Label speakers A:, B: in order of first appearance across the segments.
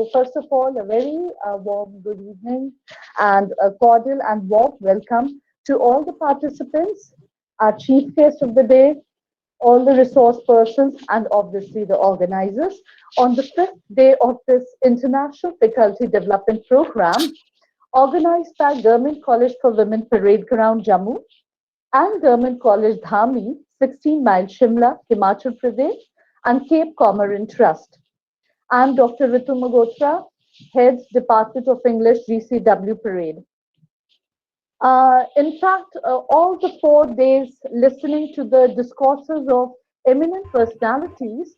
A: So first of all, a very warm good evening and a cordial and warm welcome to all the participants, our chief guest of the day, all the resource persons, and obviously the organizers on the fifth day of this International Faculty Development Program organized by Government College for Women Parade Ground, Jammu, and Government College Dhami, 16 Mile Shimla, Himachal Pradesh, and Cape Comorin Trust. I'm Dr. Ritu Magotra, Head Department of English, GCW Parade. In fact, all the 4 days listening to the discourses of eminent personalities,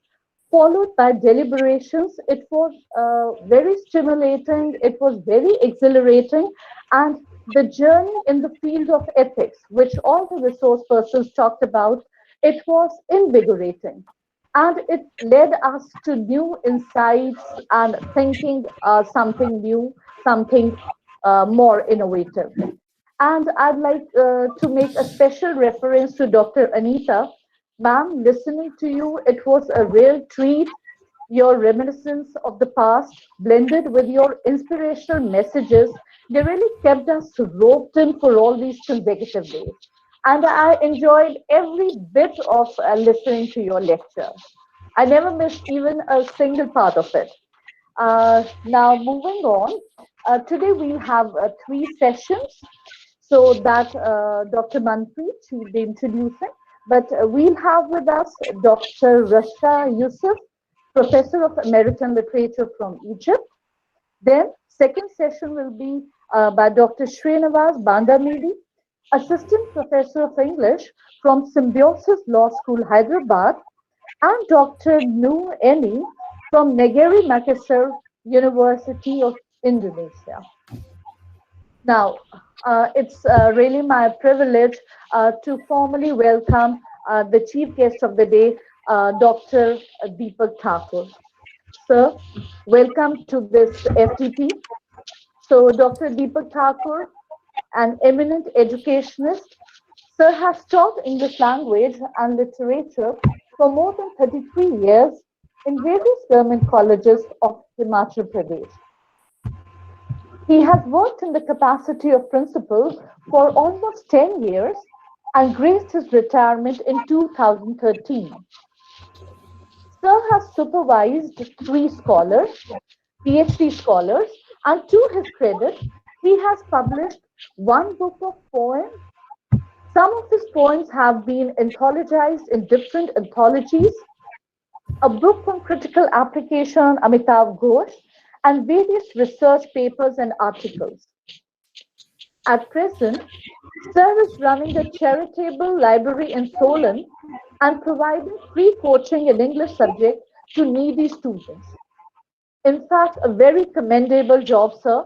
A: followed by deliberations, it was very stimulating, it was very exhilarating, and the journey in the field of ethics, which all the resource persons talked about, it was invigorating. And it led us to new insights and thinking something new, something more innovative. And I'd like to make a special reference to Dr. Anita. Ma'am, listening to you, it was a real treat. Your reminiscence of the past, blended with your inspirational messages, they really kept us roped in for all these consecutive days. And I enjoyed every bit of listening to your lecture. I never missed even a single part of it. Now, moving on, today we'll have 3 sessions so that Dr. Manpreet will be introducing. But we'll have with us Dr. Rasha Yusuf, Professor of American Literature from Egypt. Then, second session will be by Dr. Srinivas Bandamedi, Assistant Professor of English from Symbiosis Law School, Hyderabad, and Dr. Noor Eni from Negeri Makassar University of Indonesia. Now, it's really my privilege to formally welcome the chief guest of the day, Dr. Deepak Thakur. Sir, welcome to this FDP. So, Dr. Deepak Thakur, an eminent educationist, sir has taught English language and literature for more than 33 years in various government colleges of Himachal Pradesh. He has worked in the capacity of principal for almost 10 years and graced his retirement in 2013. Sir has supervised 3 scholars, PhD scholars, and to his credit, he has published 1 book of poems. Some of his poems have been anthologized in different anthologies, a book on critical application on Amitav Ghosh, and various research papers and articles. At present, Sir is running a charitable library in Solon and providing free coaching in English subject to needy students. In fact, a very commendable job, sir.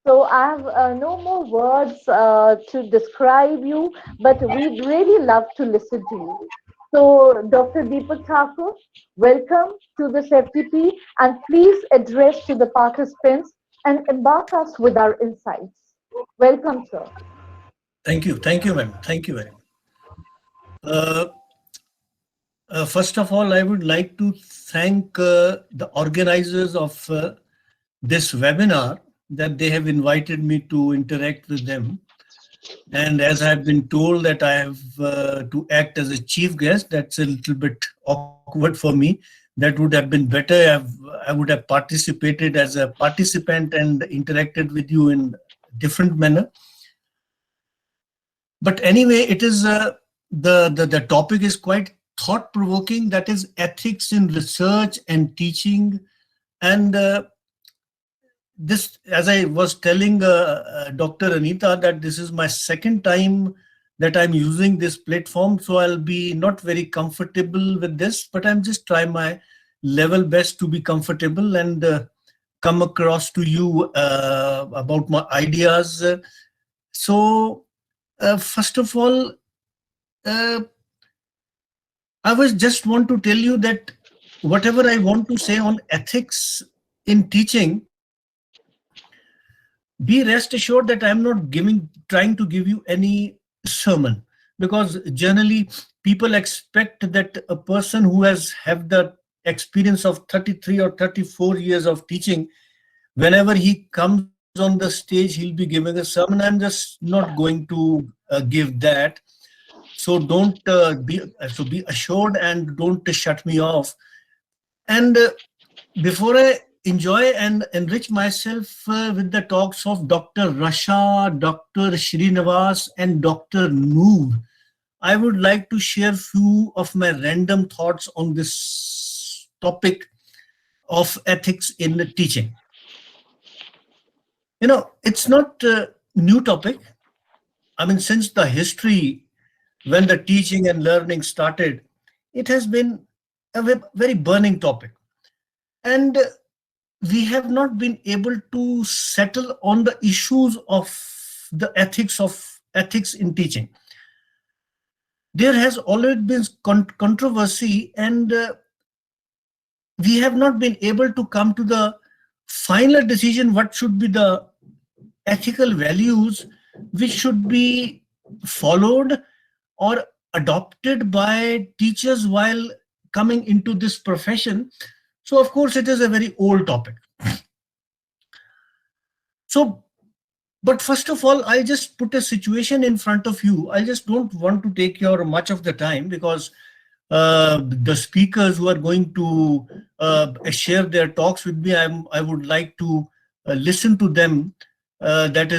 A: So I have no more words to describe you, but we'd really love to listen to you. So, Dr. Deepak Thakur, welcome to this FTP, and please address to the participants and embark us with our insights. Welcome, sir.
B: Thank you, ma'am. Thank you very much. First of all, I would like to thank the organizers of this webinar, that they have invited me to interact with them. And as I've been told that I have to act as a chief guest, that's a little bit awkward for me. That would have been better. I would have participated as a participant and interacted with you in different manner. But anyway, it is the topic is quite thought-provoking. That is ethics in research and teaching. And this, as I was telling Dr. Anita, that this is my second time that I'm using this platform, so I'll be not very comfortable with this, but I'm just trying my level best to be comfortable and come across to you about my ideas. So first of all, I was just want to tell you that whatever I want to say on ethics in teaching, be rest assured that I'm not trying to give you any sermon, because generally people expect that a person who has had the experience of 33 or 34 years of teaching, whenever he comes on the stage, he'll be giving a sermon. I'm just not going to give that. So don't be assured and don't shut me off. And before I enjoy and enrich myself with the talks of Dr. Rasha, Dr. Srinivas, and Dr. Noor, I would like to share few of my random thoughts on this topic of ethics in teaching. It's not a new topic. I mean, since the history, when the teaching and learning started, it has been a very burning topic. And we have not been able to settle on the issues of the ethics in teaching. There has always been controversy, and we have not been able to come to the final decision what should be the ethical values which should be followed or adopted by teachers while coming into this profession. So of course it is a very old topic. So, but first of all, I'll just put a situation in front of you. I just don't want to take your much of the time, because the speakers who are going to share their talks with me, I would like to listen to them. That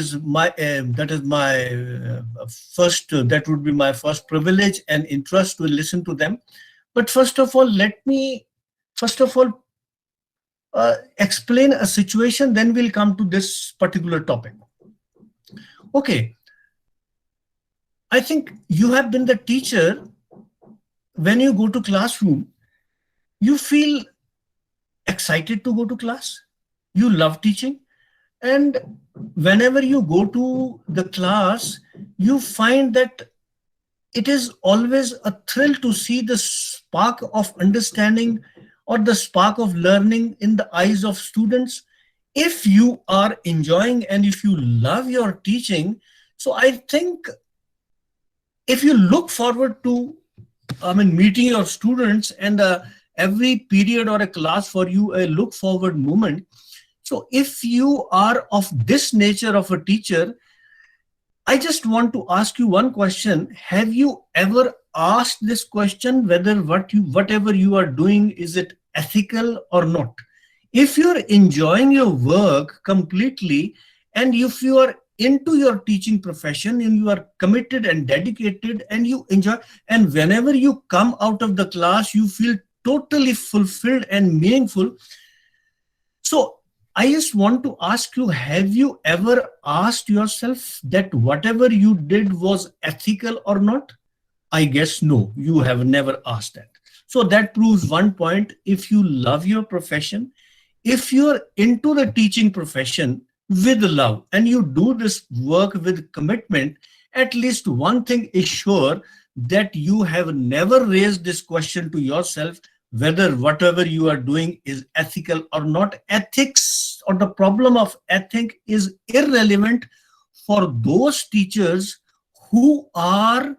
B: would be my first privilege and interest to listen to them. But first of all, let me explain a situation, then we'll come to this particular topic. Okay, I think you have been the teacher. When you go to classroom, you feel excited to go to class. You love teaching. And whenever you go to the class, you find that it is always a thrill to see the spark of understanding or the spark of learning in the eyes of students. If you are enjoying and if you love your teaching, so I think if you look forward to meeting your students, and every period or a class for you a look forward moment. So if you are of this nature of a teacher, I just want to ask you one question. Have you ever asked this question, whether whatever you are doing, is it ethical or not? If you're enjoying your work completely, and if you are into your teaching profession and you are committed and dedicated and you enjoy, and whenever you come out of the class, you feel totally fulfilled and meaningful. So I just want to ask you, have you ever asked yourself that whatever you did was ethical or not? I guess no, you have never asked that. So that proves one point. If you love your profession, if you're into the teaching profession with love, and you do this work with commitment, at least one thing is sure, that you have never raised this question to yourself, whether whatever you are doing is ethical or not. Ethics, or the problem of ethics, is irrelevant for those teachers who are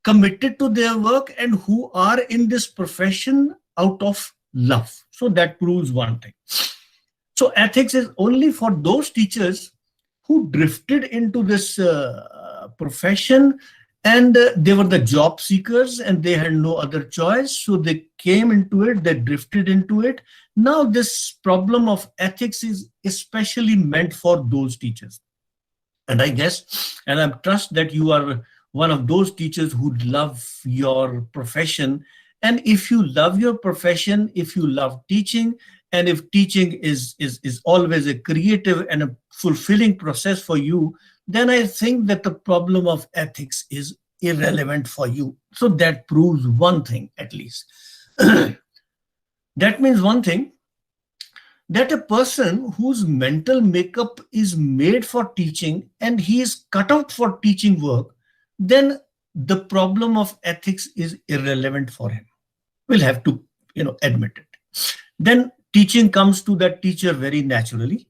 B: committed to their work and who are in this profession out of love. So that proves one thing. So ethics is only for those teachers who drifted into this profession, and they were the job seekers and they had no other choice. So they came into it, they drifted into it. Now this problem of ethics is especially meant for those teachers. And I guess, and I trust that you are one of those teachers who love your profession. And if you love your profession, if you love teaching, and if teaching is always a creative and a fulfilling process for you, then I think that the problem of ethics is irrelevant for you. So that proves one thing at least. That means one thing, that a person whose mental makeup is made for teaching and he is cut out for teaching work, then the problem of ethics is irrelevant for him. We'll have to, admit it. Then teaching comes to that teacher very naturally.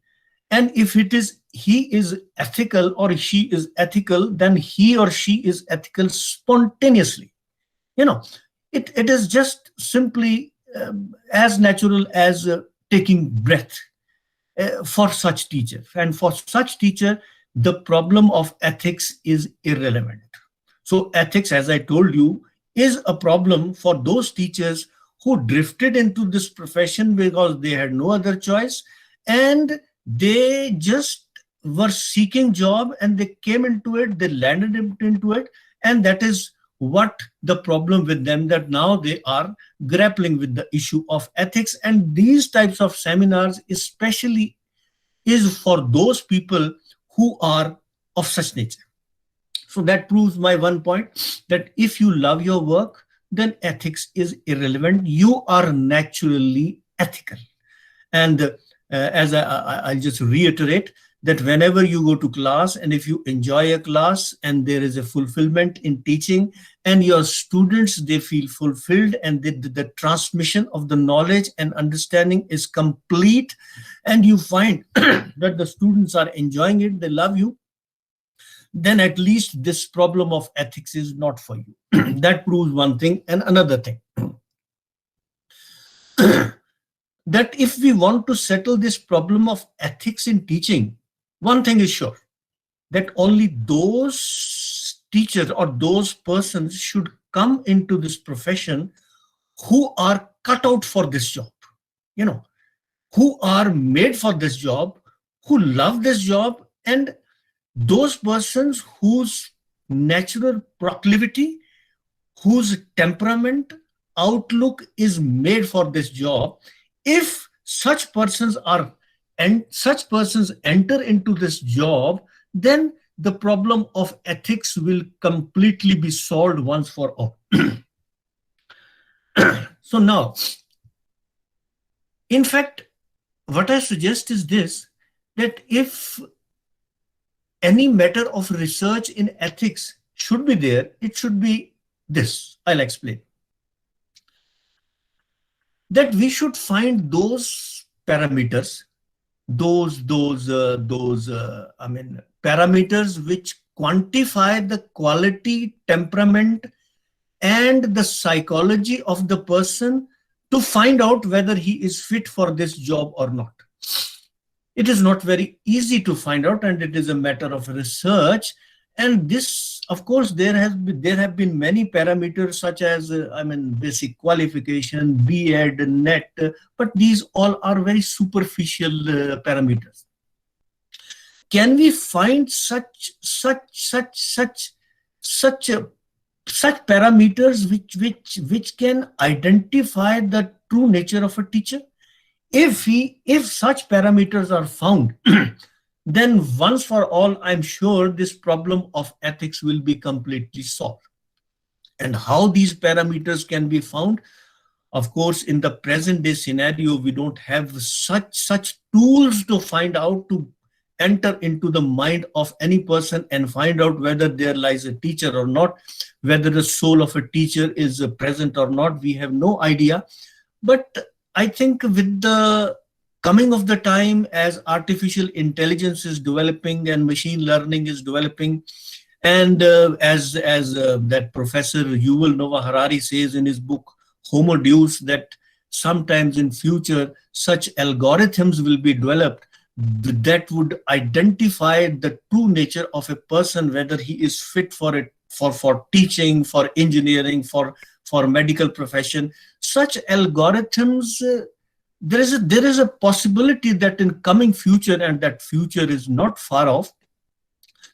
B: And if he is ethical or she is ethical, then he or she is ethical spontaneously. It is just simply as natural as taking breath for such teacher. And for such teacher, the problem of ethics is irrelevant. So ethics, as I told you, is a problem for those teachers who drifted into this profession because they had no other choice, and they just were seeking job and they came into it, they landed into it, and that is what the problem with them, that now they are grappling with the issue of ethics. And these types of seminars especially is for those people who are of such nature. So that proves my one point, that if you love your work, then ethics is irrelevant. You are naturally ethical. And as I'll just reiterate, that whenever you go to class and if you enjoy a class and there is a fulfillment in teaching and your students, they feel fulfilled and the transmission of the knowledge and understanding is complete, and you find that the students are enjoying it, they love you, then at least this problem of ethics is not for you. That proves one thing. And another thing, that if we want to settle this problem of ethics in teaching, one thing is sure, that only those teachers or those persons should come into this profession who are cut out for this job, who are made for this job, who love this job, and those persons whose natural proclivity, whose temperament, outlook is made for this job. If such persons enter into this job, then the problem of ethics will completely be solved once for all. So now, in fact, what I suggest is this, that if any matter of research in ethics should be there, it should be this. I'll explain. That we should find those parameters, parameters which quantify the quality, temperament, and the psychology of the person to find out whether he is fit for this job or not. It is not very easy to find out, and it is a matter of research. And this, of course, there have been many parameters such as basic qualification, B.Ed, NET, but these all are very superficial parameters. Can we find such parameters which can identify the true nature of a teacher? If such parameters are found, then once for all, I'm sure this problem of ethics will be completely solved. And how these parameters can be found? Of course, in the present day scenario, we don't have such tools to find out, to enter into the mind of any person and find out whether there lies a teacher or not, whether the soul of a teacher is present or not. We have no idea. But I think with the coming of the time, as artificial intelligence is developing and machine learning is developing, and as that Professor Yuval Noah Harari says in his book Homo Deus, that sometimes in future such algorithms will be developed that would identify the true nature of a person, whether he is fit for it, for teaching, for engineering, for medical profession. Such algorithms, there is a possibility that in coming future, and that future is not far off,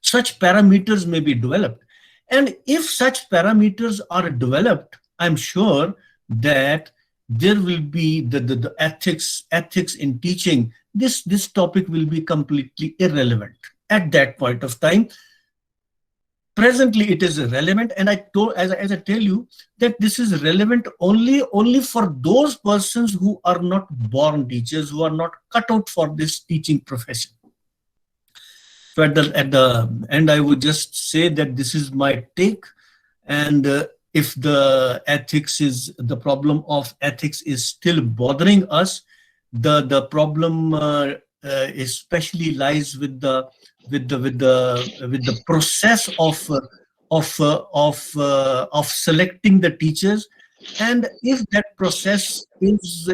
B: such parameters may be developed. And if such parameters are developed, I'm sure that there will be the ethics in teaching. This topic will be completely irrelevant at that point of time. Presently, it is relevant, and as I tell you, that this is relevant only for those persons who are not born teachers, who are not cut out for this teaching profession. So at the end, I would just say that this is my take, and if the problem of ethics is still bothering us, the problem especially lies with the process of selecting the teachers. And if that process is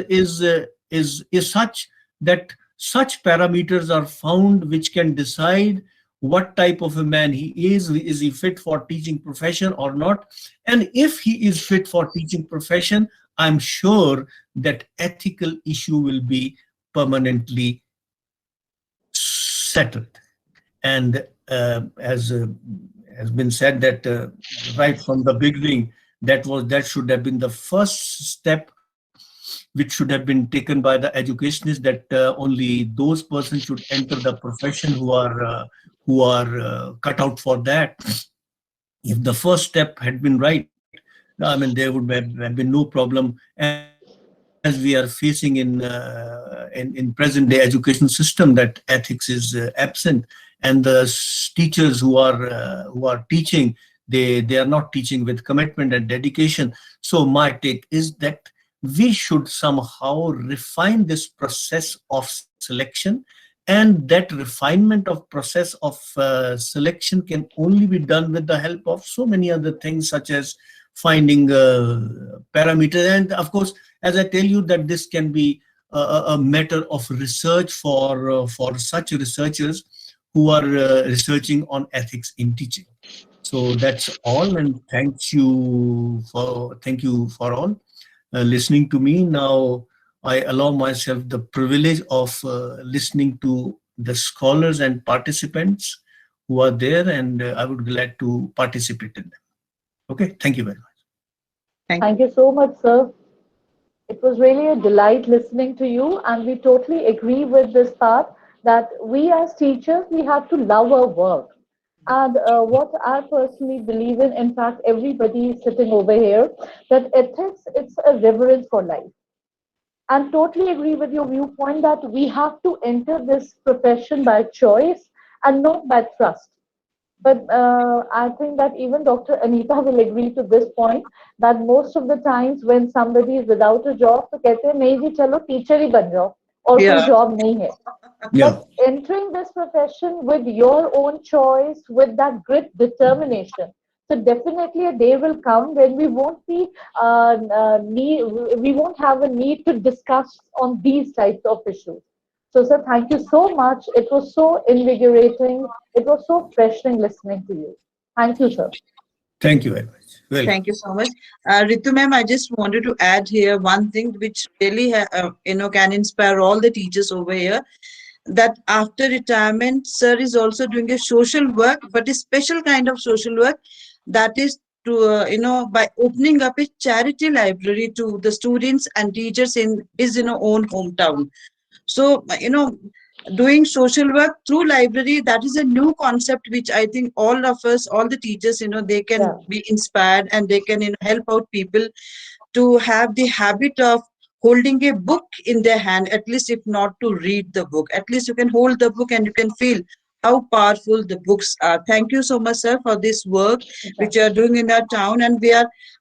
B: such that such parameters are found which can decide what type of a man he is he fit for teaching profession or not, and if he is fit for teaching profession, I'm sure that ethical issue will be permanently settled. And as has been said that right from the beginning, that should have been the first step which should have been taken by the educationists, that only those persons should enter the profession who are cut out for that. If the first step had been right, I mean, there would have been no problem, as we are facing in present day education system, that ethics is absent, and the teachers who are teaching, they are not teaching with commitment and dedication. So my take is that we should somehow refine this process of selection, and that refinement of process of selection can only be done with the help of so many other things, such as finding parameters. And of course, as I tell you, that this can be a matter of research for such researchers who are researching on ethics in teaching. So that's all, and thank you for all listening to me. Now I allow myself the privilege of listening to the scholars and participants who are there, and I would glad to participate in them. Okay, thank you very much.
A: Thank you so much, sir. It was really a delight listening to you, and we totally agree with this part that we as teachers, we have to love our work. And what I personally believe in fact, everybody sitting over here, that ethics, it's a reverence for life. And totally agree with your viewpoint that we have to enter this profession by choice and not by trust. But I think that even Dr. Anita will agree to this point that most of the times when somebody is without a job, तो कहते हैं नहीं जी चलो teacher ही बन जाओ और कोई
C: Yeah.
A: job नहीं है.
B: Yeah.
A: But entering this profession with your own choice, with that grit determination, so definitely a day will come when we won't be we won't have a need to discuss on these types of issues. So, sir, thank you so much. It was so invigorating. It was so freshening listening to you. Thank you, sir.
B: Thank you very much. Welcome.
C: Thank you so much. Ritu ma'am, I just wanted to add here one thing which really can inspire all the teachers over here, that after retirement, sir is also doing a social work, but a special kind of social work, that is to by opening up a charity library to the students and teachers in his own hometown. So doing social work through library, that is a new concept which I think all of us, all the teachers, they can
A: Yeah.
C: be inspired, and they can help out people to have the habit of holding a book in their hand, at least if not to read the book, at least you can hold the book and you can feel how powerful the books are. Thank you so much, sir, for this work which you are doing in our town. And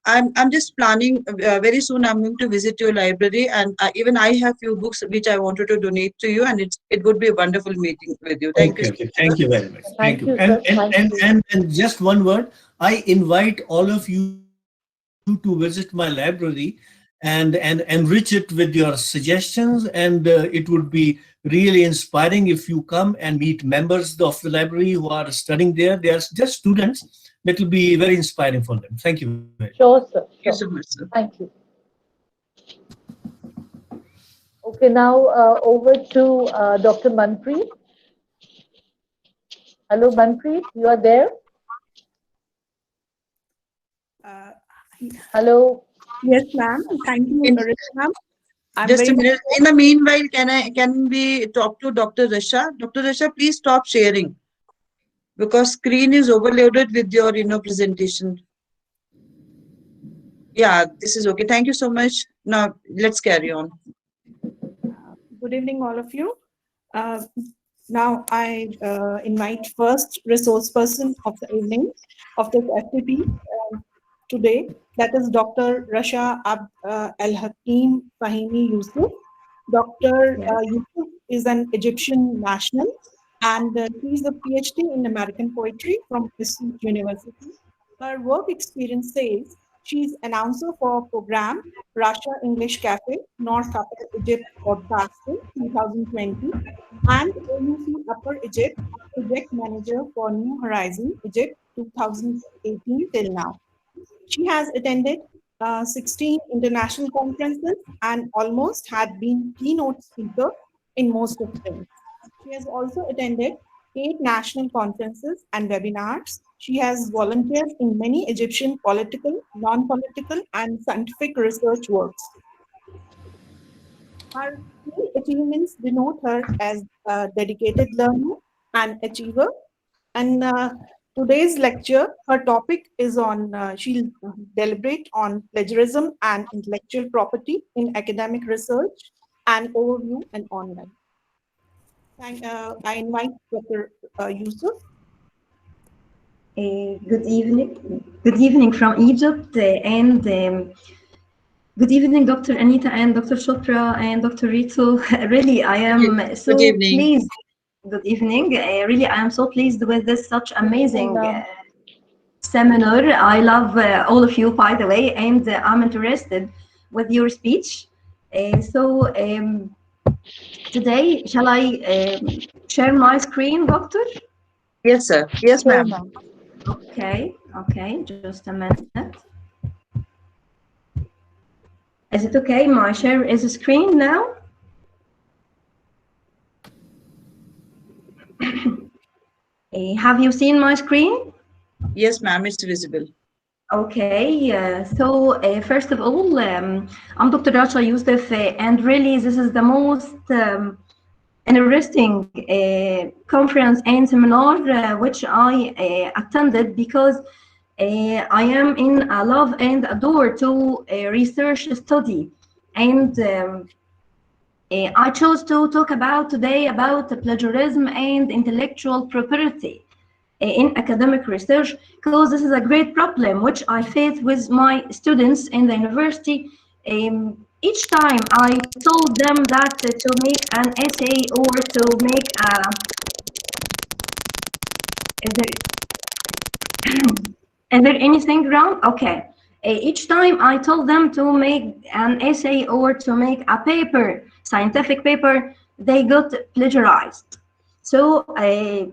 C: I'm just planning, very soon I'm going to visit your library, and even I have few books which I wanted to donate to you, and it would be a wonderful meeting with you. Thank you
B: Okay,
C: so
B: okay.
C: much,
B: Thank
C: sir.
B: you very much. Thank
A: Thank
B: you.
A: you, sir. Thank you.
B: And just one word. I invite all of you to visit my library and enrich it with your suggestions. And it would be really inspiring if you come and meet members of the library who are studying there. They are just students. That will be very inspiring for them. Thank you very much.
A: Sure, sir.
C: Thank you
A: Sure.
C: so much, sir.
A: Thank you. Okay, now over to Dr. Manpreet. Hello, Manpreet. You are there?
D: Uh,
A: Hello.
D: yes, ma'am. Thank you,
C: In,
D: Rita ma'am. I'm
C: just a
D: very
C: minute. In the meanwhile, can we talk to Dr. Rasha? Dr. Rasha, please stop sharing, because screen is overloaded with your presentation. Yeah, this is okay. Thank you so much. Now let's carry on.
D: good evening, all of you. Uh, now I invite first resource person of the evening of this FDP today. That is Dr. Rasha Al Hakim Fahimi Yusuf. Dr. Yusuf is an Egyptian national, and he is a PhD in American poetry from Institute University. Her work experience says She's announcer for program Russia English Cafe, North Upper Egypt Broadcasting 2020, and OUC Upper Egypt project manager for New Horizon Egypt 2018 till now. She has attended 16 international conferences and almost had been keynote speaker in most of them. She has also attended 8 national conferences and webinars. She has volunteered in many Egyptian political, non-political, and scientific research works. Her key achievements denote her as a dedicated learner and achiever. And today's lecture, her topic is on, she'll deliberate on plagiarism and intellectual property in academic research and overview and online. I invite Dr. Yusuf.
E: Good evening. Good evening from Egypt, and good evening, Dr. Anita and Dr. Chopra and Dr. Rito. Really, I am so
C: Good evening.
E: pleased. Good evening. Really, I am so pleased with this such amazing seminar. I love all of you, by the way, and I'm interested with your speech. Today, shall I share my screen, Doctor?
C: Yes, sir. Yes, ma'am.
E: Okay, just a minute. Is it okay? My share is a screen now? Have you seen my screen?
C: Yes, ma'am, it's visible.
E: Okay, first of all, I'm Dr. Rasha Youssef, and really this is the most interesting conference and seminar which I attended, because I am in a love and adore to research study, and I chose to talk about today about plagiarism and intellectual property in academic research, because this is a great problem which I face with my students in the university. Each time I told them that to make an essay or to make a is there anything wrong? Okay. Each time I told them to make an essay or to make a paper, scientific paper, they got plagiarized. So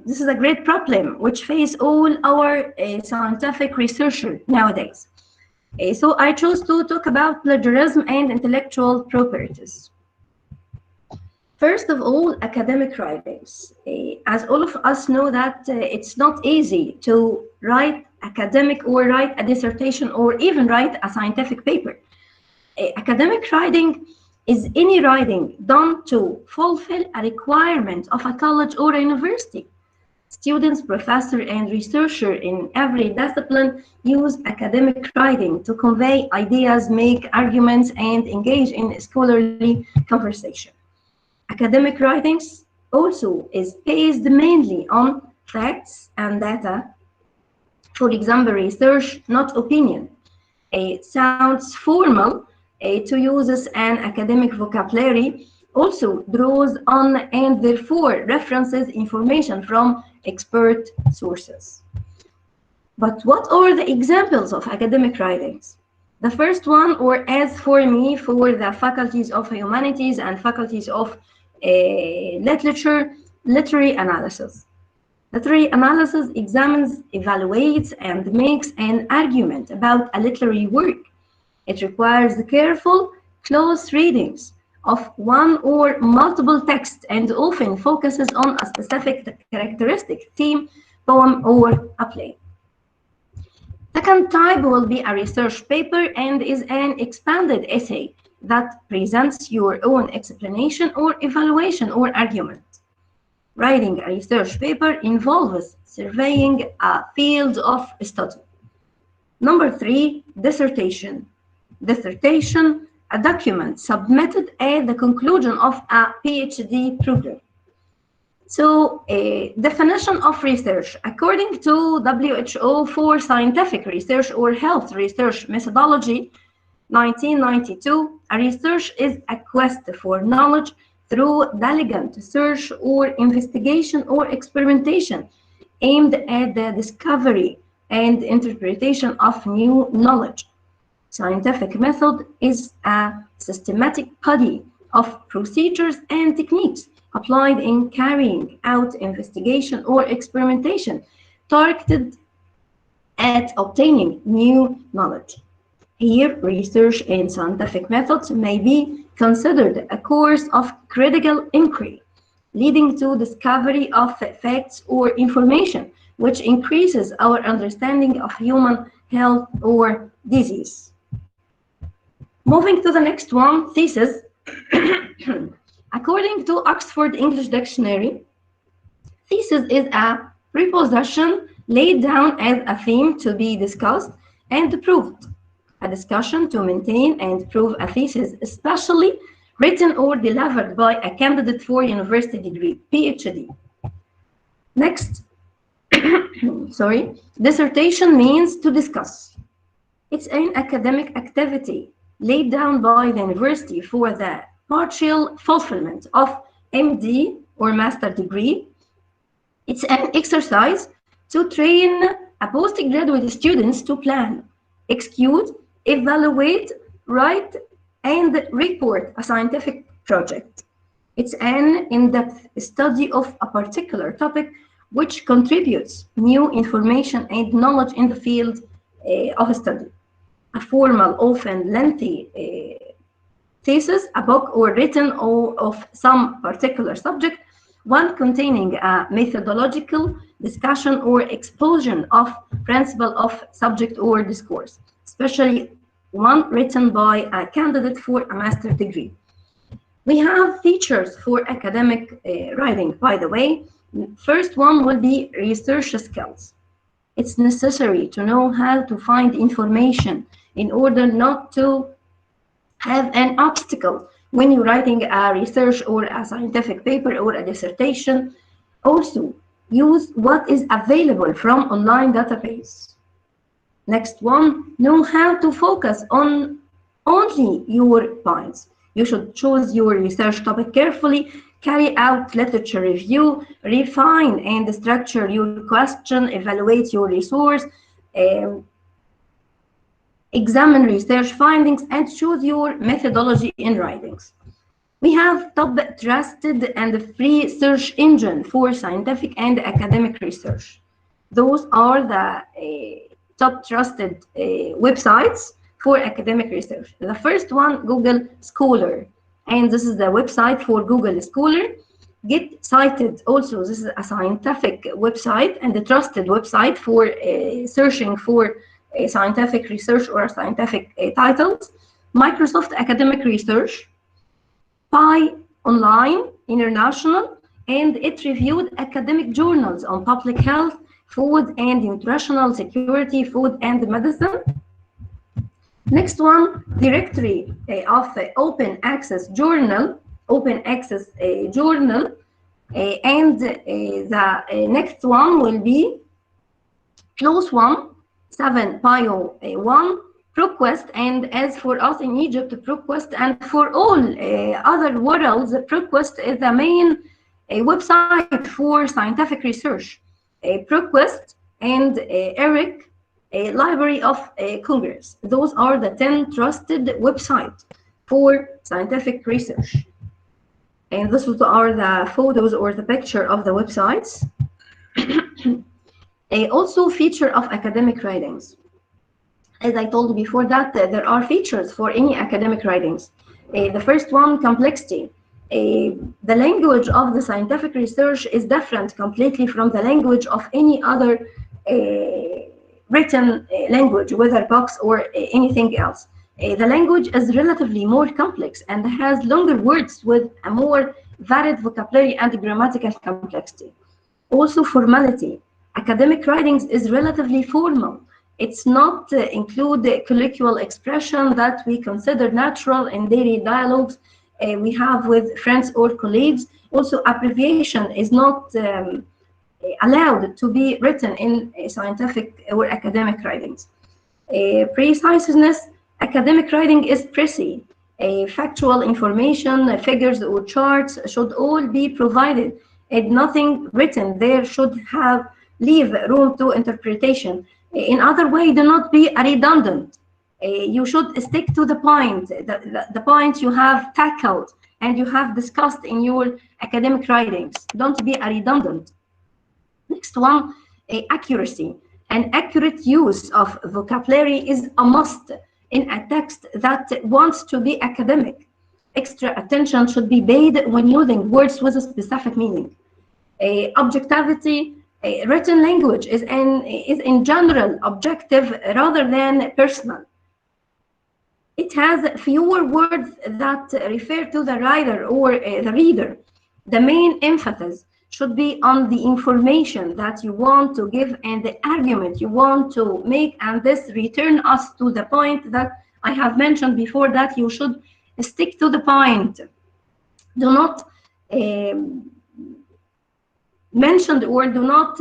E: this is a great problem which face all our scientific researchers nowadays. So I chose to talk about plagiarism and intellectual properties. First of all, academic writings. As all of us know that it's not easy to write academic or write a dissertation or even write a scientific paper. Academic writing is any writing done to fulfill a requirement of a college or a university. Students, professors, and researchers in every discipline use academic writing to convey ideas, make arguments, and engage in scholarly conversation. Academic writings also is based mainly on facts and data. For example, research, not opinion. It sounds formal to use an academic vocabulary, also draws on and therefore references information from expert sources. But what are the examples of academic writings? The first one, or as for me, for the faculties of humanities and faculties of literature, literary analysis. Literary analysis examines, evaluates, and makes an argument about a literary work. It requires careful, close readings of one or multiple texts and often focuses on a specific characteristic, theme, poem, or a play. Second type will be a research paper and is an expanded essay that presents your own explanation or evaluation or argument. Writing a research paper involves surveying a field of study. Number 3, dissertation. Dissertation, a document submitted at the conclusion of a PhD program. So, a definition of research. According to WHO for scientific research or health research methodology, 1992, a research is a quest for knowledge through diligent search or investigation or experimentation aimed at the discovery and interpretation of new knowledge. Scientific method is a systematic body of procedures and techniques applied in carrying out investigation or experimentation targeted at obtaining new knowledge. Here, research in scientific methods may be considered a course of critical inquiry, leading to discovery of facts or information, which increases our understanding of human health or disease. Moving to the next one, thesis. According to Oxford English Dictionary, thesis is a preposition laid down as a theme to be discussed and proved. A discussion to maintain and prove a thesis, especially written or delivered by a candidate for university degree, PhD. Next, dissertation means to discuss. It's an academic activity laid down by the university for the partial fulfillment of MD or master degree. It's an exercise to train a postgraduate students to plan, execute, evaluate, write, and report a scientific project. It's an in-depth study of a particular topic which contributes new information and knowledge in the field of study. A formal, often lengthy thesis, a book or written of some particular subject, one containing a methodological discussion or exposition of principle of subject or discourse, especially one written by a candidate for a master's degree. We have features for academic writing, by the way. First one will be research skills. It's necessary to know how to find information in order not to have an obstacle when you're writing a research or a scientific paper or a dissertation. Also, use what is available from online database. Next one, know how to focus on only your points. You should choose your research topic carefully, carry out literature review, refine and structure your question, evaluate your resource, examine research findings, and choose your methodology in writings. We have top trusted and free search engine for scientific and academic research. Those are the top trusted websites for academic research. The first one, Google Scholar, and this is the website for Google Scholar. Get Cited, also this is a scientific website and a trusted website for searching for scientific research or scientific titles. Microsoft Academic Research, Pi Online International, and it reviewed academic journals on public health, food and nutritional security, food and medicine. Next one, directory of open access journal, and the next one will be close one, 7 Bio 1, ProQuest, and as for us in Egypt, ProQuest, and for all other worlds, ProQuest is the main website for scientific research. ProQuest and ERIC, Library of Congress. Those are the 10 trusted websites for scientific research. And this are the photos or the picture of the websites. Also feature of academic writings. As I told you before that, there are features for any academic writings. The first one, complexity. The language of the scientific research is different completely from the language of any other written language, whether books or anything else. The language is relatively more complex and has longer words with a more varied vocabulary and grammatical complexity. Also, formality. Academic writings is relatively formal. It's not include the colloquial expression that we consider natural in daily dialogues we have with friends or colleagues. Also, abbreviation is not allowed to be written in scientific or academic writings. Preciseness, academic writing is precise. Factual information, figures or charts should all be provided, and nothing written there should leave room to interpretation. In other way, do not be redundant. You should stick to the point, the point you have tackled and you have discussed in your academic writings. Don't be a redundant. Next one, accuracy. An accurate use of vocabulary is a must in a text that wants to be academic. Extra attention should be paid when using words with a specific meaning. Objectivity, written language is in general objective rather than personal. It has fewer words that refer to the writer or the reader. The main emphasis should be on the information that you want to give and the argument you want to make, and this return us to the point that I have mentioned before, that you should stick to the point. Do not mention or do not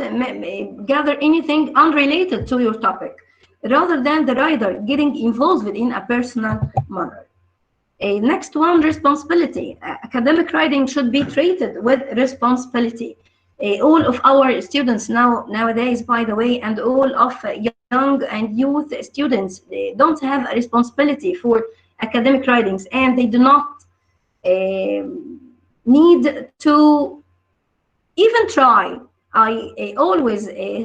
E: gather anything unrelated to your topic, rather than the writer getting involved in a personal manner. Next one, responsibility. Academic writing should be treated with responsibility. All of our students nowadays, by the way, and all of young and youth students, they don't have a responsibility for academic writings, and they do not need to even try. I always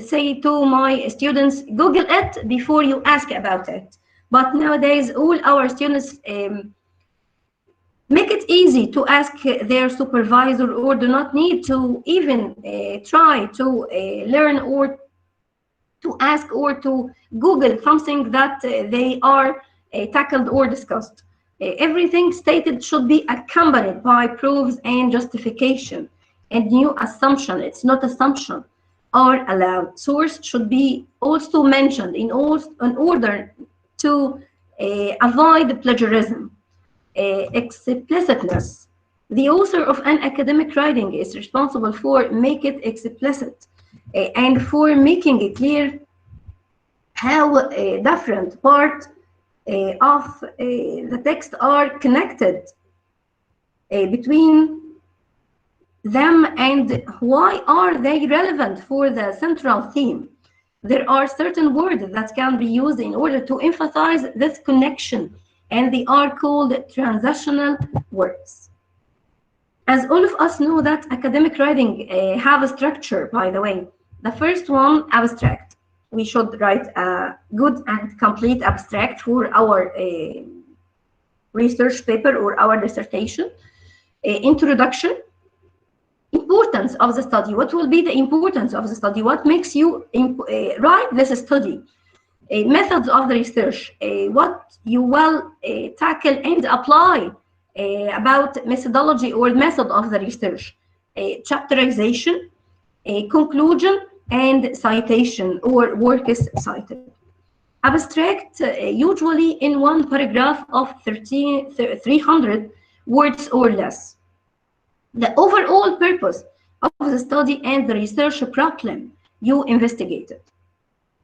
E: say to my students, Google it before you ask about it. But nowadays, all our students make it easy to ask their supervisor, or do not need to even try to learn or to ask or to Google something that they are tackled or discussed. Everything stated should be accompanied by proofs and justification. And new assumption, it's not assumption, are allowed. Source should be also mentioned in order to avoid plagiarism. Explicitness. The author of an academic writing is responsible for making it explicit and for making it clear how different parts of the text are connected between them and why are they relevant for the central theme. There are certain words that can be used in order to emphasize this connection, and they are called transitional words. As all of us know that academic writing have a structure, by the way. The first one, abstract. We should write a good and complete abstract for our research paper or our dissertation. Introduction. Importance of the study. What will be the importance of the study? What makes you write this study? Methods of the research. What you will tackle and apply about methodology or method of the research. Chapterization, conclusion, and citation or works cited. Abstract, usually in one paragraph of 300 words or less. The overall purpose of the study and the research problem you investigated.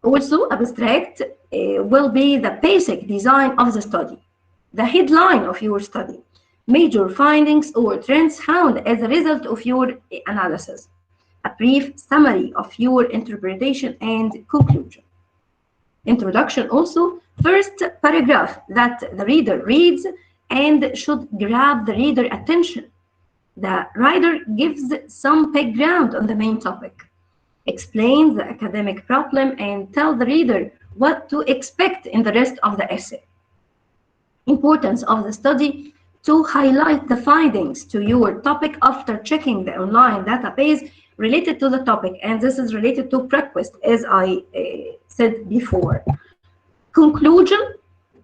E: Also, abstract will be the basic design of the study, the headline of your study, major findings or trends found as a result of your analysis, a brief summary of your interpretation and conclusion. Introduction also, first paragraph that the reader reads and should grab the reader attention. The writer gives some background on the main topic, explains the academic problem, and tells the reader what to expect in the rest of the essay. Importance of the study, to highlight the findings to your topic after checking the online database related to the topic, and this is related to prequest, as I said before. Conclusion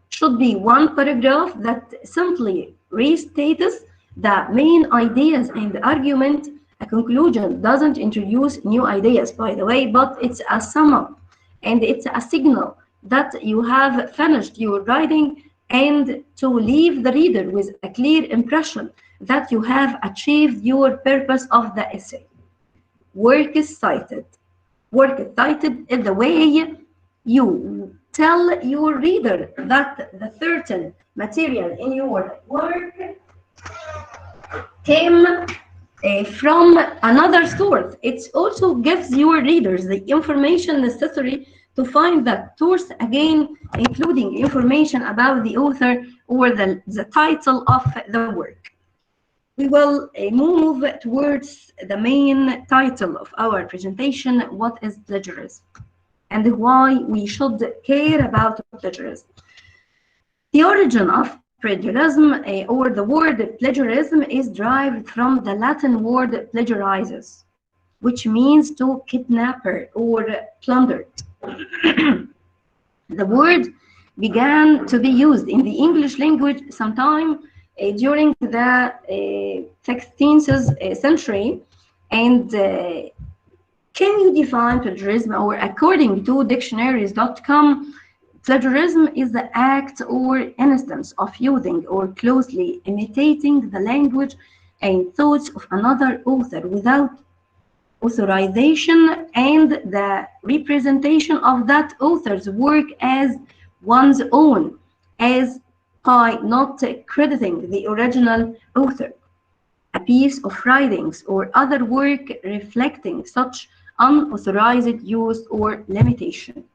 E: should be one paragraph that simply restates the main ideas and the argument. A conclusion doesn't introduce new ideas, by the way, but it's a sum up and it's a signal that you have finished your writing and to leave the reader with a clear impression that you have achieved your purpose of the essay. Work is cited. Work is cited is the way you tell your reader that the certain material in your work came from another source. It also gives your readers the information necessary to find the source, again, including information about the author or the title of the work. We will move towards the main title of our presentation, what is plagiarism, and why we should care about plagiarism. The origin of plagiarism, or the word plagiarism, is derived from the Latin word plagiarizes, which means to kidnapper or plundered. The word began to be used in the English language sometime during the 16th century. And can you define plagiarism? Or according to dictionaries.com, plagiarism is the act or instance of using or closely imitating the language and thoughts of another author without authorization and the representation of that author's work as one's own, as by not crediting the original author. A piece of writings or other work reflecting such unauthorized use or limitation.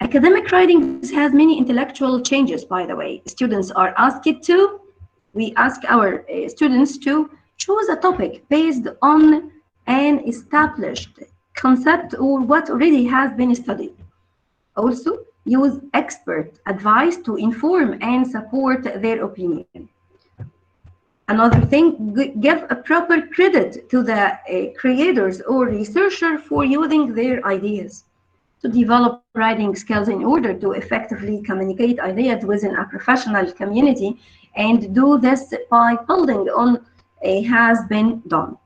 E: Academic writings has many intellectual changes, by the way. We ask our students to choose a topic based on an established concept or what already has been studied. Also, use expert advice to inform and support their opinion. Another thing, give a proper credit to the creators or researcher for using their ideas. To develop writing skills in order to effectively communicate ideas within a professional community, and do this by building on has been done.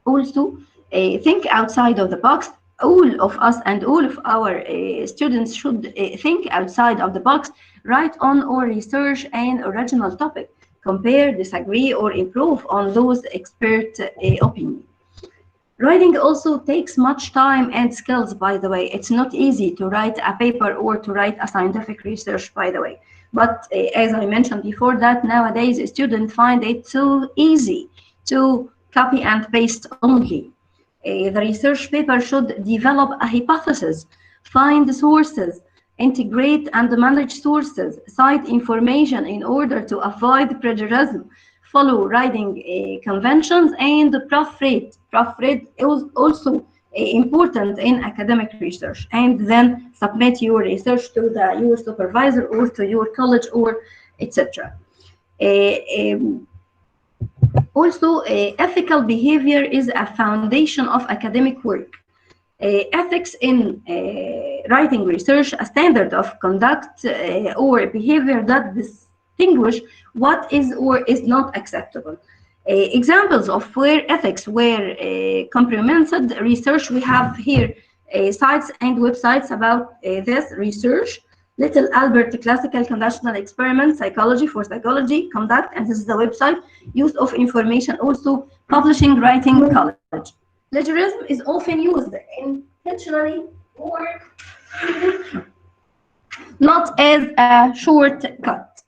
E: Also, think outside of the box. All of us and all of our students should think outside of the box, write on or research an original topic, compare, disagree, or improve on those expert opinions. Writing also takes much time and skills, by the way. It's not easy to write a paper or to write a scientific research, by the way. But as I mentioned before, that nowadays students find it so easy to copy and paste only. The research paper should develop a hypothesis, find sources, integrate and manage sources, cite information in order to avoid plagiarism, follow writing conventions, and proofread. Proofread is also important in academic research, and then submit your research to your supervisor or to your college or etc. Also, ethical behavior is a foundation of academic work. Ethics in writing research, a standard of conduct or behavior that distinguish what is or is not acceptable. Examples of where ethics were comprehended research, we have here sites and websites about this research. Little Albert Classical Conditional Experiment, Psychology for Psychology, Conduct, and this is the website. Use of information, also Publishing Writing College. Plagiarism is often used intentionally or not as a shortcut.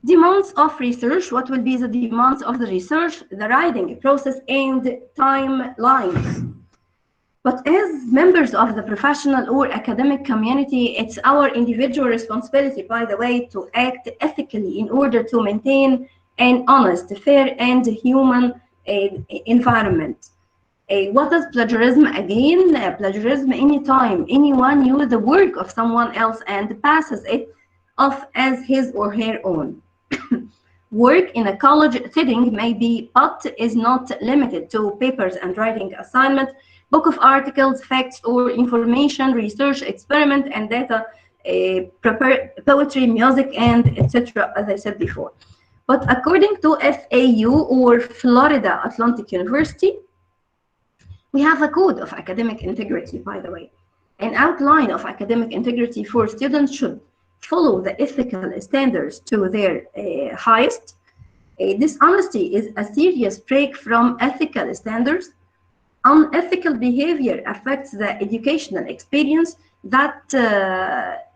E: Demands of research. What will be the demands of the research? The writing process and timelines. But as members of the professional or academic community, it's our individual responsibility, by the way, to act ethically in order to maintain an honest, fair, and human environment. What is plagiarism? Again, plagiarism, anytime anyone uses the work of someone else and passes it off as his or her own. Work in a college setting may be, but is not limited to papers and writing assignments, book of articles, facts or information, research, experiment, and data, poetry, music, and etc., as I said before. But according to FAU, or Florida Atlantic University, we have a code of academic integrity, by the way. An outline of academic integrity for students should follow the ethical standards to their highest. Dishonesty is a serious break from ethical standards. Unethical behavior affects the educational experience that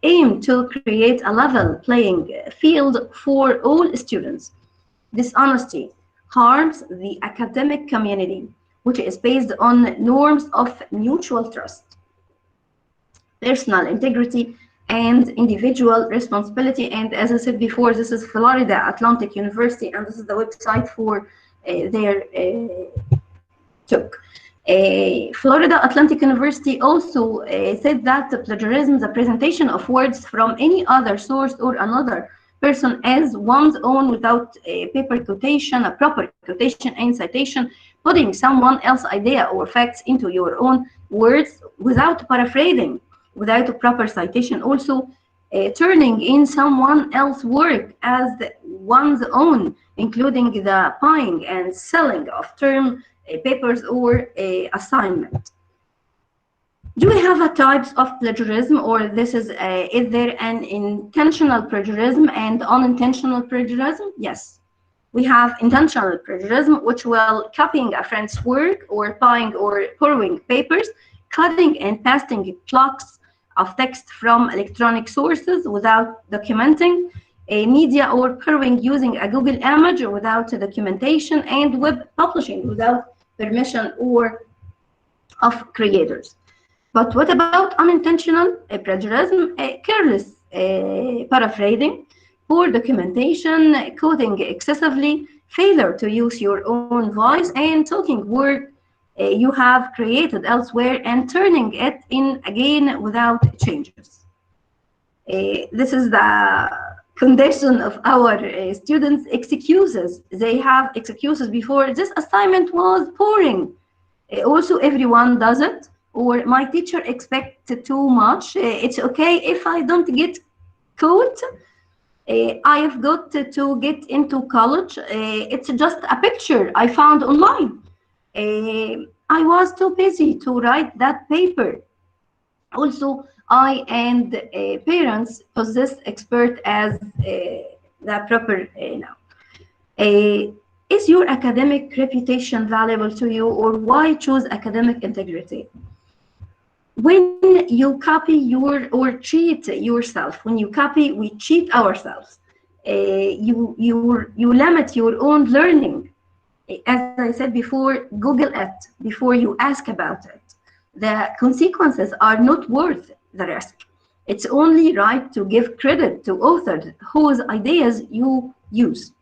E: aim to create a level playing field for all students. Dishonesty harms the academic community. which is based on norms of mutual trust, personal integrity, and individual responsibility. And as I said before, this is Florida Atlantic University, and this is the website for their talk. Florida Atlantic University also said that plagiarism is a presentation of words from any other source or another person as one's own without a paper quotation, a proper quotation and citation, putting someone else's idea or facts into your own words without paraphrasing, without a proper citation, also turning in someone else's work as one's own, including the buying and selling of term papers or assignment. Do we have a types of plagiarism, or this is there an intentional plagiarism and unintentional plagiarism? Yes. We have intentional plagiarism, which will copying a friend's work or buying or borrowing papers, cutting and pasting blocks of text from electronic sources without documenting, a media or borrowing using a Google image without documentation, and web publishing without permission or of creators. But what about unintentional plagiarism? Careless paraphrasing, poor documentation, quoting excessively, failure to use your own voice, and taking word you have created elsewhere and turning it in again without changes. This is the condition of our students' excuses. They have excuses before. This assignment was boring. Also, everyone does it. Or my teacher expected too much. It's okay if I don't get caught. I've got to get into college. It's just a picture I found online. I was too busy to write that paper. Also, I and parents possess expert as the proper now. Is your academic reputation valuable to you, or why choose academic integrity? When you copy or cheat yourself, when you copy, we cheat ourselves. You limit your own learning. As I said before, Google it before you ask about it. The consequences are not worth the risk. It's only right to give credit to authors whose ideas you use.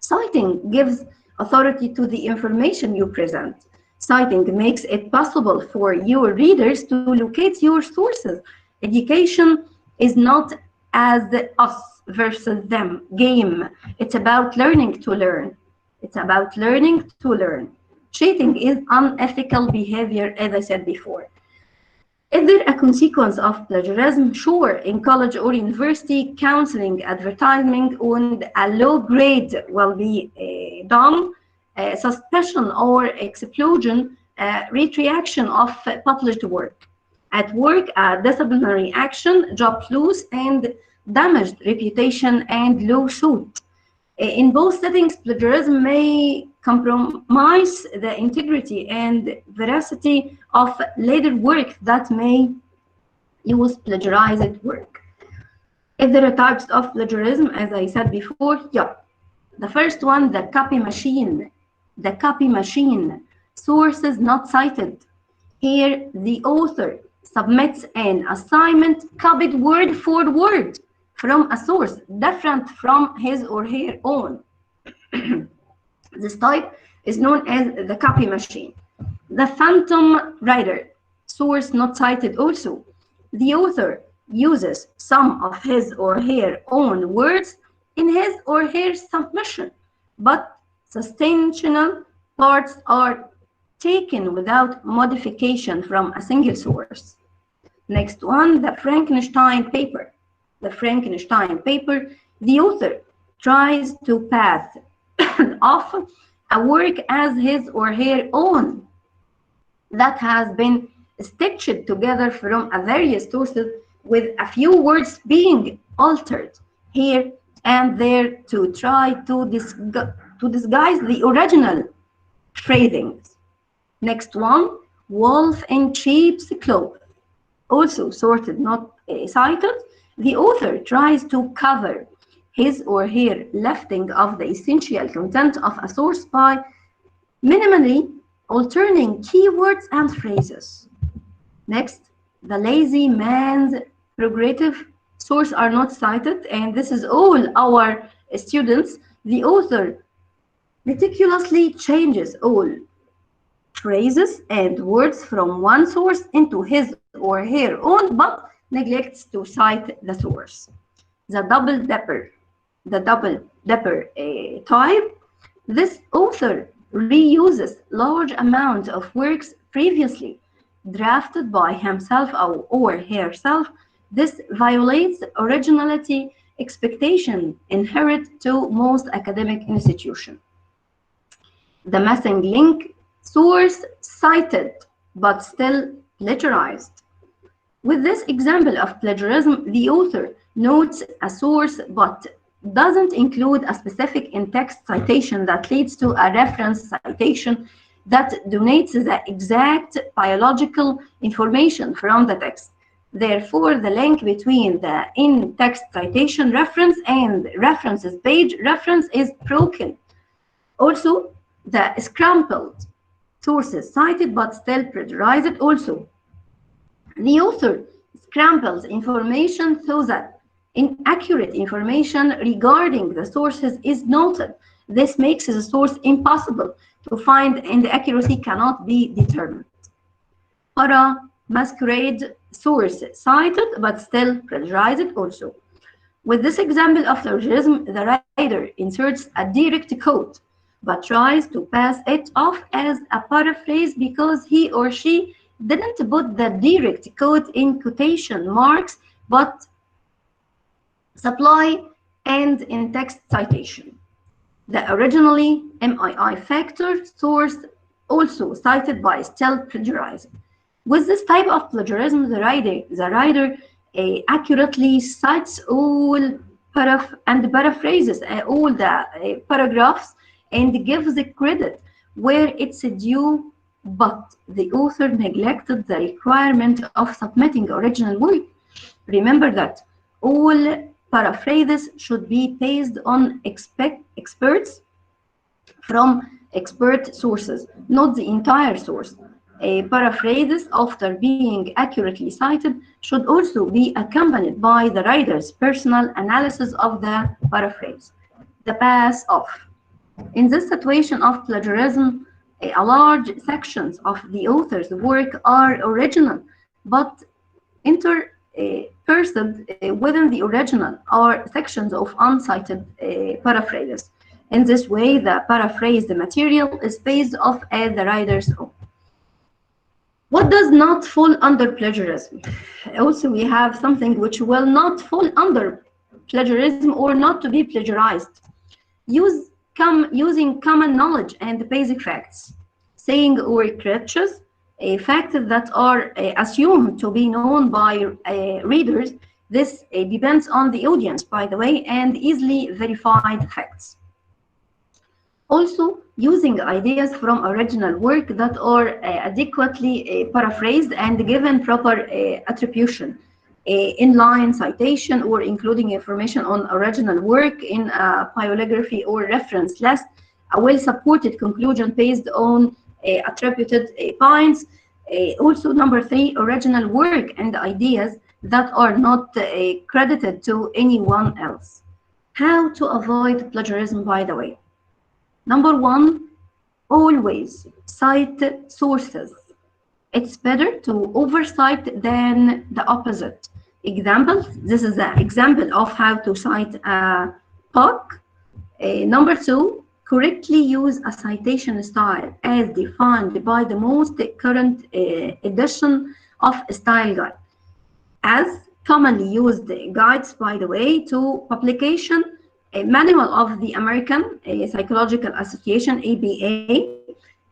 E: Citing gives authority to the information you present. Citing makes it possible for your readers to locate your sources. Education is not as the us versus them game. It's about learning to learn. It's about learning to learn. Cheating is unethical behavior, as I said before. Is there a consequence of plagiarism? Sure, in college or university, counseling, advertising, and a low grade will be done. Suspicion or explosion, retraction of published work. At work, disciplinary action, job loss, and damaged reputation and lawsuit. In both settings, plagiarism may compromise the integrity and veracity of later work that may use plagiarized work. If there are types of plagiarism, as I said before, yeah. The first one, the copy machine. The copy machine, sources not cited. Here, the author submits an assignment copied word for word from a source different from his or her own. This type is known as the copy machine. The phantom writer, source not cited also. The author uses some of his or her own words in his or her submission, but substantial parts are taken without modification from a single source. Next one, the Frankenstein paper. The Frankenstein paper, the author tries to pass off a work as his or her own that has been stitched together from a various sources with a few words being altered here and there to try to disguise the original phrasings. Next one, wolf in sheep's clothes. Also sorted, not cited. The author tries to cover his or her lifting of the essential content of a source by minimally alternating keywords and phrases. Next, the lazy man's prerogative source are not cited, and this is all our students. The author meticulously changes all phrases and words from one source into his or her own, but neglects to cite the source. The double dipper type. This author reuses large amounts of works previously drafted by himself or herself. This violates originality expectation inherent to most academic institutions. The missing link, source cited but still plagiarized. With this example of plagiarism, the author notes a source but doesn't include a specific in-text citation that leads to a reference citation that donates the exact biological information from the text. Therefore, the link between the in-text citation reference and references page reference is broken. Also, the scrambled sources cited but still plagiarized also. The author scrambles information so that inaccurate information regarding the sources is noted. This makes the source impossible to find and the accuracy cannot be determined. Para masquerade source cited but still plagiarized also. With this example of plagiarism, the writer inserts a direct quote but tries to pass it off as a paraphrase because he or she didn't put the direct quote in quotation marks but supply and in-text citation. The originally MII factor source also cited by still plagiarized. With this type of plagiarism, the writer accurately cites all paraphrases all the paragraphs and gives the credit where it's due, but the author neglected the requirement of submitting original work. Remember that all paraphrases should be based on experts from expert sources, not the entire source. Paraphrases, after being accurately cited, should also be accompanied by the writer's personal analysis of the paraphrase. The pass-off. In this situation of plagiarism, a large sections of the author's work are original, but interspersed within the original are sections of uncited paraphrases. In this way, the paraphrased material is based off as the writer's own. What does not fall under plagiarism? Also, we have something which will not fall under plagiarism or not to be plagiarized. Using common knowledge and basic facts, saying or crutches, facts that are assumed to be known by readers. This depends on the audience, by the way, and easily verified facts. Also, using ideas from original work that are adequately paraphrased and given proper attribution, inline citation, or including information on original work in a bibliography or reference list, a well-supported conclusion based on attributed points. Also, number 3, original work and ideas that are not credited to anyone else. How to avoid plagiarism, by the way? Number 1, always cite sources. It's better to oversight than the opposite. Examples, this is an example of how to cite a book. Number 2, correctly use a citation style as defined by the most current edition of Style Guide. As commonly used guides, by the way, to publication, a manual of the American Psychological Association, ABA,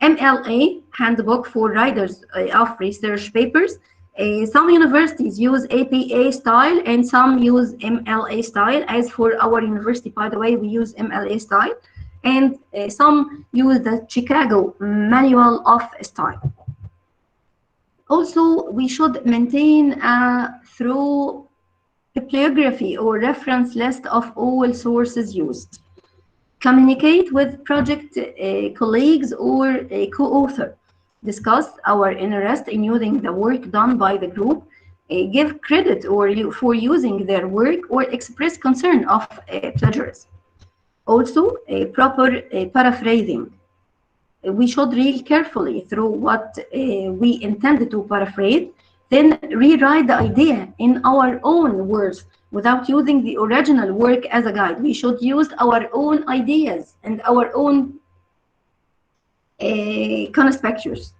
E: MLA, handbook for writers of research papers. Some universities use APA style and some use MLA style. As for our university, by the way, we use MLA style. And some use the Chicago Manual of Style. Also, we should maintain a thorough bibliography or reference list of all sources used. Communicate with project colleagues or co-author. discuss our interest in using the work done by the group, give credit for using their work, or express concern of plagiarism. Also, proper paraphrasing. We should read carefully through what we intended to paraphrase, then rewrite the idea in our own words without using the original work as a guide. We should use our own ideas and our own conspectures.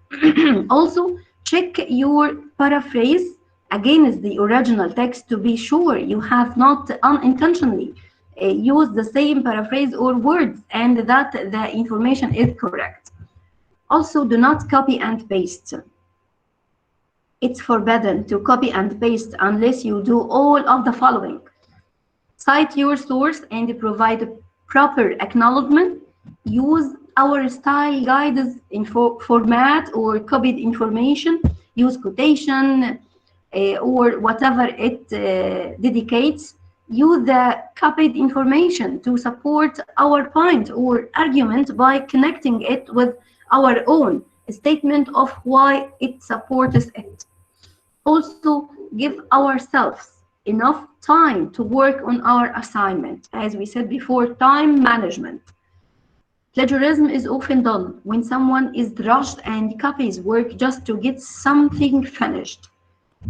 E: Also, check your paraphrase against the original text to be sure you have not unintentionally used the same paraphrase or words and that the information is correct. Also, do not copy and paste. It's forbidden to copy and paste unless you do all of the following. Cite your source and provide proper acknowledgement. Use our style guides in format or copied information. Use quotation or whatever it dedicates. Use the copied information to support our point or argument by connecting it with our own statement of why it supports it. Also, give ourselves enough time to work on our assignment. As we said before, time management. Plagiarism is often done when someone is rushed and copies work just to get something finished.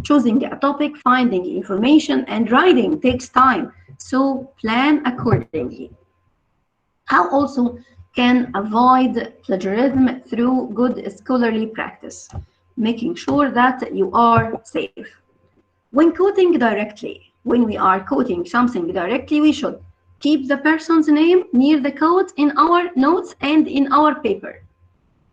E: Choosing a topic, finding information, and writing takes time, so plan accordingly. How also can avoid plagiarism through good scholarly practice, making sure that you are safe. When quoting directly, when we are quoting something directly, we should keep the person's name near the quote in our notes and in our paper.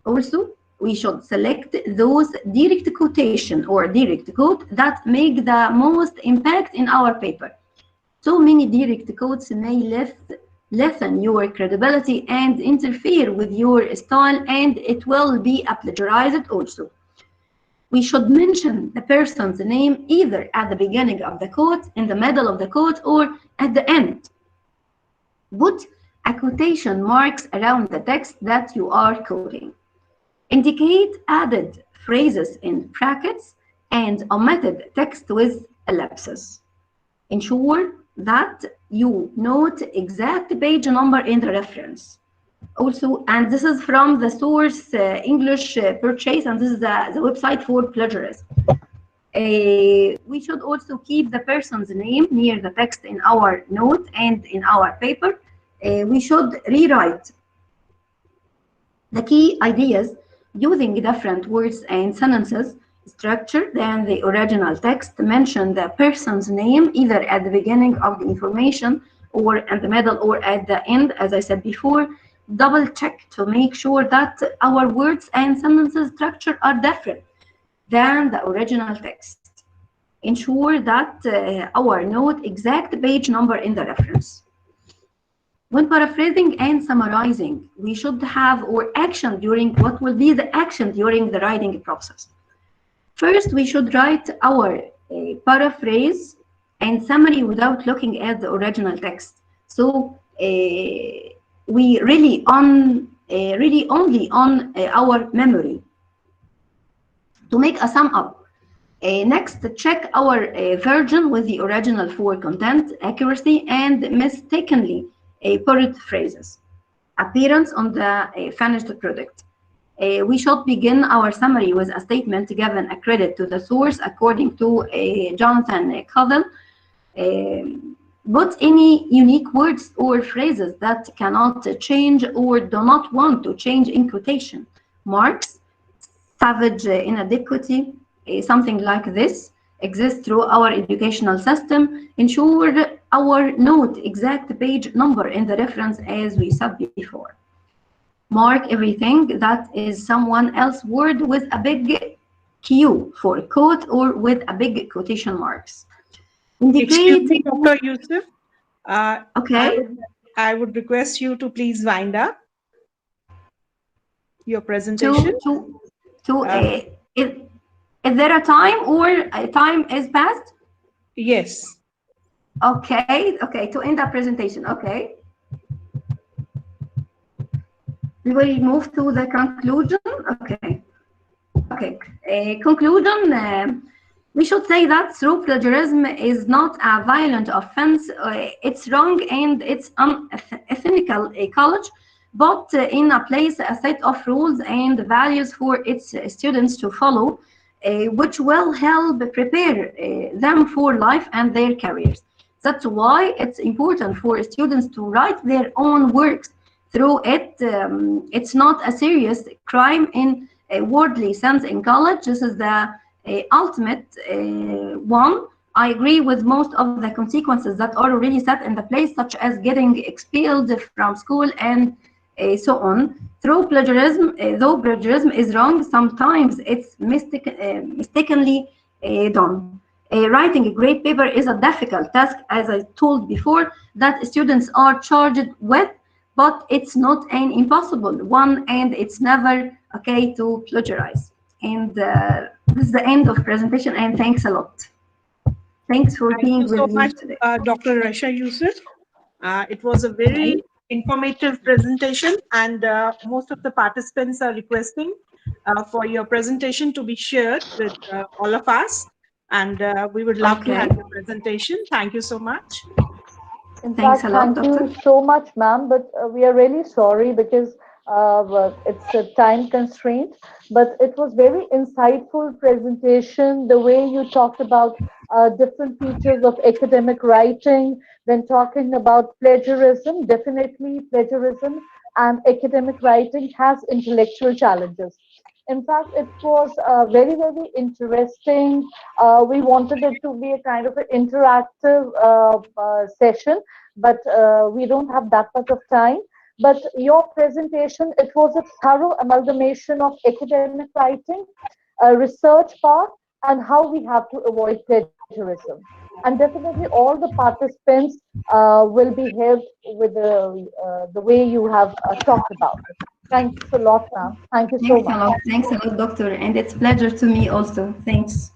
E: Also, we should select those direct quotation or direct quote that make the most impact in our paper. So many direct quotes may lessen your credibility and interfere with your style, and it will be plagiarized also. We should mention the person's name either at the beginning of the quote, in the middle of the quote, or at the end. Put a quotation marks around the text that you are quoting. Indicate added phrases in brackets and omitted text with ellipses. Ensure that you note exact page number in the reference. Also, and this is from the source English purchase, and this is the website for plagiarism. We should also keep the person's name near the text in our note and in our paper. We should rewrite the key ideas using different words and sentences structure than the original text. Mention the person's name either at the beginning of the information or in the middle or at the end, as I said before. Double check to make sure that our words and sentences structure are different than the original text. Ensure that our note exact page number in the reference. When paraphrasing and summarizing, we should have our action during what will be the action during the writing process. First, we should write our paraphrase and summary without looking at the original text. So we really only on our memory to make a sum up. Next, check our version with the original for content, accuracy, and mistakenly put phrases. Appearance on the finished product. We should begin our summary with a statement given a credit to the source according to Jonathan Covell. Put any unique words or phrases that cannot change or do not want to change in quotation marks. Savage inadequacy, something like this exists through our educational system. Ensure our note exact page number in the reference as we said before. Mark everything that is someone else's word with a big Q for quote or with a big quotation marks.
D: Excuse me, Dr. Yusuf.
E: Okay.
D: I would request you to please wind up your presentation.
E: Is there a time or a time is passed?
D: Yes.
E: Okay, to end the presentation, okay. We will move to the conclusion, okay. Okay. Conclusion. We should say that through plagiarism is not a violent offense. It's wrong and it's unethical college, but in a place a set of rules and values for its students to follow, which will help prepare them for life and their careers. That's why it's important for students to write their own works. Through it, it's not a serious crime in a worldly sense in college. This is the ultimate one. I agree with most of the consequences that are already set in the place, such as getting expelled from school and so on. Through plagiarism, though plagiarism is wrong, sometimes it's mistakenly done. Writing a great paper is a difficult task, as I told before, that students are charged with, but it's not an impossible one, and it's never okay to plagiarize. And this is the end of presentation, and thanks a lot. Thanks for
D: Thank
E: being
D: you so
E: with me
D: much,
E: today.
D: Dr. Rasha Yusuf. It was a very informative presentation, and most of the participants are requesting for your presentation to be shared with all of us. And we would love to have
E: Okay.
D: your presentation. Thank you so much.
A: In
E: Thanks
A: fact,
E: a lot,
A: thank
E: Doctor.
A: you so much, ma'am. But we are really sorry because it's a time constraint. But it was very insightful presentation. The way you talked about different features of academic writing, then talking about plagiarism. Definitely, plagiarism and academic writing has intellectual challenges. In fact, it was very, very interesting. We wanted it to be a kind of an interactive session, but we don't have that much of time. But your presentation, it was a thorough amalgamation of academic writing, research part, and how we have to avoid plagiarism. And definitely, all the participants will be helped with the way you have talked about it. Thanks a lot, ma'am. Thank you so much.
E: Thanks a lot, Doctor. And it's a pleasure to me also. Thanks.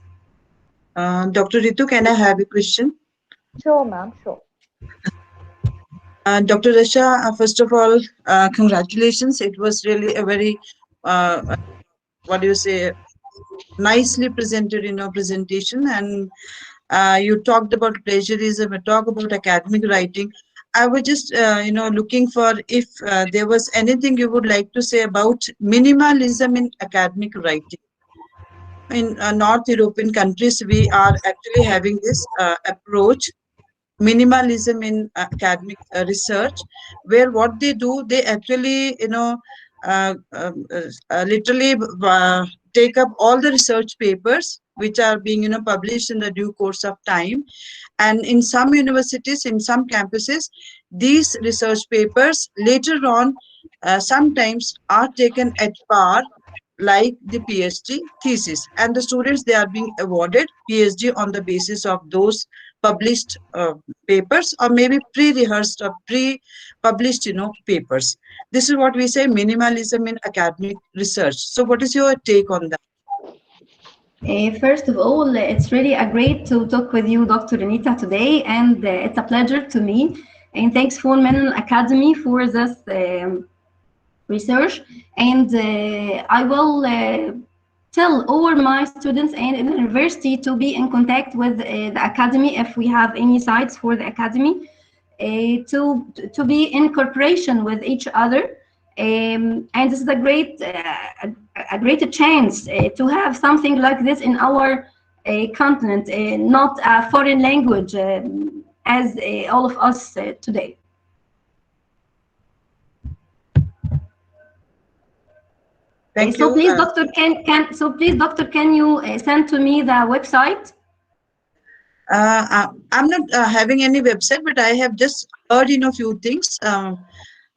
C: Dr. Ritu, can I have a question?
A: Sure, ma'am. Sure.
C: Dr. Rasha, first of all, congratulations. It was really a very, what do you say, nicely presented in your presentation. And you talked about plagiarism, you talked about academic writing. I was just, looking for if there was anything you would like to say about minimalism in academic writing. In North European countries, we are actually having this approach, minimalism in academic research, where what they do, they actually, literally take up all the research papers which are being, published in the due course of time. And in some universities, in some campuses, these research papers later on sometimes are taken at par like the PhD thesis, and the students, they are being awarded PhD on the basis of those published papers, or maybe pre-rehearsed or pre-published papers. This is what we say minimalism in academic research. So what is your take on that?
E: First of all, it's really a great to talk with you, Dr. Anita, today, and it's a pleasure to me. And thanks for Mellon Academy for this research. And I will tell all my students and in the university to be in contact with the academy if we have any sites for the academy, to be in cooperation with each other. And this is a great chance to have something like this in our continent, not a foreign language, as all of us today.
C: Thank
E: So
C: you.
E: please, Doctor, can you send to me the website?
C: I'm not having any website, but I have just heard few things.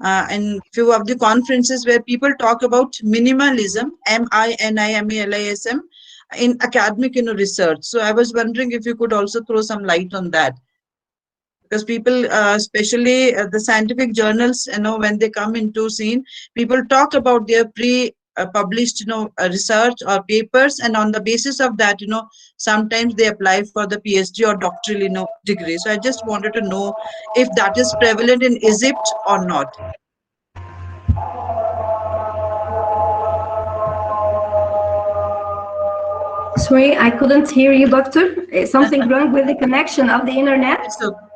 C: And few of the conferences where people talk about minimalism, minimalism, in academic research. So I was wondering if you could also throw some light on that, because people, especially the scientific journals, when they come into scene, people talk about their published research or papers, and on the basis of that, sometimes they apply for the PhD or doctoral degree. So I just wanted to know if that is prevalent in Egypt or not.
E: Sorry, I couldn't hear you, doctor. Something wrong with the connection of the internet?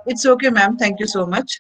C: It's okay, ma'am. Thank you so much.